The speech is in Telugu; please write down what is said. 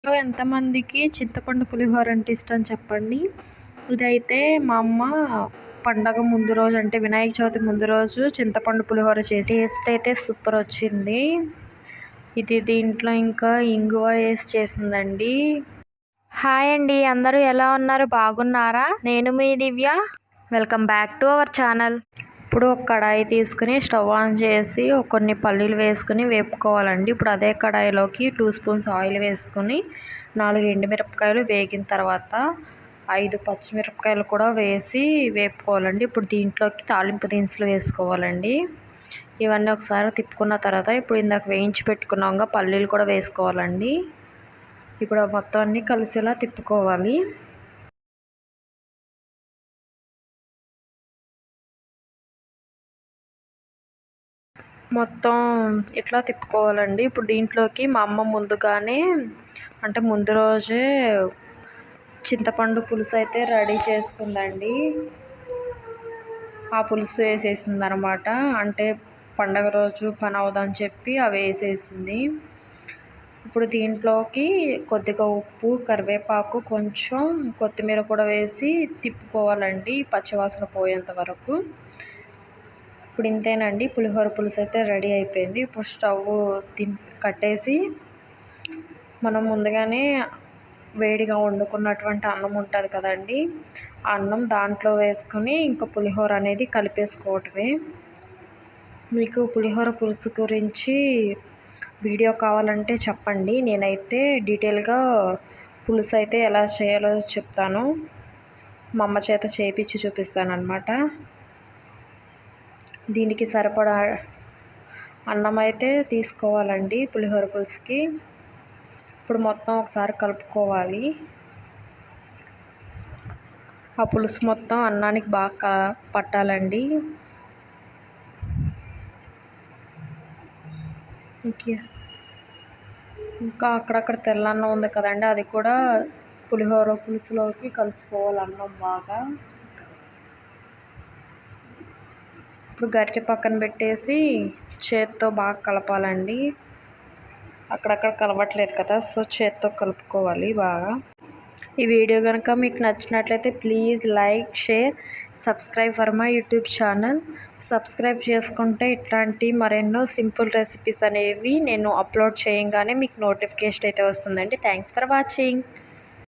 ఎంతమందికి చింతపండు పులిహోర అంటే ఇష్టం చెప్పండి. ఇదైతే మా అమ్మ పండగ ముందు రోజు అంటే వినాయక చవితి ముందు రోజు చింతపండు పులిహోర చేసి టేస్ట్ అయితే సూపర్ వచ్చింది. ఇది దీంట్లో ఇంకా ఇంగువ వేసి చేసిందండి. హాయ్ అండి, అందరూ ఎలా ఉన్నారు? బాగున్నారా? నేను మీ Divya. Welcome back to our channel. ఇప్పుడు ఒక కడాయి తీసుకుని స్టవ్ ఆన్ చేసి కొన్ని పల్లీలు వేసుకుని వేపుకోవాలండి. ఇప్పుడు అదే కడాయిలోకి 2 స్పూన్స్ ఆయిల్ వేసుకుని 4 ఎండుమిరపకాయలు వేగిన తర్వాత 5 పచ్చిమిరపకాయలు కూడా వేసి వేపుకోవాలండి. ఇప్పుడు దీంట్లోకి తాలింపు దినుసులు వేసుకోవాలండి. ఇవన్నీ ఒకసారి తిప్పుకున్న తర్వాత ఇప్పుడు ఇందాక వేయించి పెట్టుకున్నాక పల్లీలు కూడా వేసుకోవాలండి. ఇప్పుడు మొత్తం అన్నీ కలిసేలా తిప్పుకోవాలి. మొత్తం ఇట్లా తిప్పుకోవాలండి. ఇప్పుడు దీంట్లోకి మా అమ్మ ముందుగానే అంటే ముందు రోజే చింతపండు పులుసు అయితే రెడీ చేసుకుందండి. ఆ పులుసు వేసేసింది అనమాట. అంటే పండగ రోజు పని అవదని చెప్పి అవి వేసేసింది. ఇప్పుడు దీంట్లోకి కొద్దిగా ఉప్పు, కరివేపాకు, కొంచెం కొత్తిమీర కూడా వేసి తిప్పుకోవాలండి పచ్చివాసన పోయేంత వరకు. ఇప్పుడు ఇంతేనండి, పులిహోర పులుసు అయితే రెడీ అయిపోయింది. ఇప్పుడు స్టవ్ కట్టేసి మనం ముందుగానే వేడిగా వండుకున్నటువంటి అన్నం ఉంటుంది కదండి, ఆ అన్నం దాంట్లో వేసుకొని ఇంకా పులిహోర అనేది కలిపేసుకోవటమే. మీకు పులిహోర పులుసు గురించి వీడియో కావాలంటే చెప్పండి, నేనైతే డీటెయిల్గా పులుసు అయితే ఎలా చేయాలో చెప్తాను. మా అమ్మ చేత చేయించి చూపిస్తాను అన్నమాట. దీనికి సరిపడా అన్నం అయితే తీసుకోవాలండి పులిహోర పులుసుకి. ఇప్పుడు మొత్తం ఒకసారి కలుపుకోవాలి. ఆ పులుసు మొత్తం అన్నానికి బాగా పట్టాలండి. ఇంకా అక్కడక్కడ తెల్లన్నం ఉంది కదండి, అది కూడా పులిహోర పులుసులోకి కలిసిపోవాలి అన్నం బాగా. ఇప్పుడు గరిటె పక్కన పెట్టేసి చేత్తో బాగా కలపాలండి. అక్కడక్కడ కలవట్లేదు కదా, సో చేత్తో కలుపుకోవాలి బాగా. ఈ వీడియో కనుక మీకు నచ్చినట్లయితే please like, share, subscribe for my YouTube channel. Subscribe చేసుకుంటే ఇట్లాంటి మరెన్నో సింపుల్ రెసిపీస్ అనేవి నేను అప్లోడ్ చేయగానే మీకు నోటిఫికేషన్ అయితే వస్తుందండి. Thanks for watching.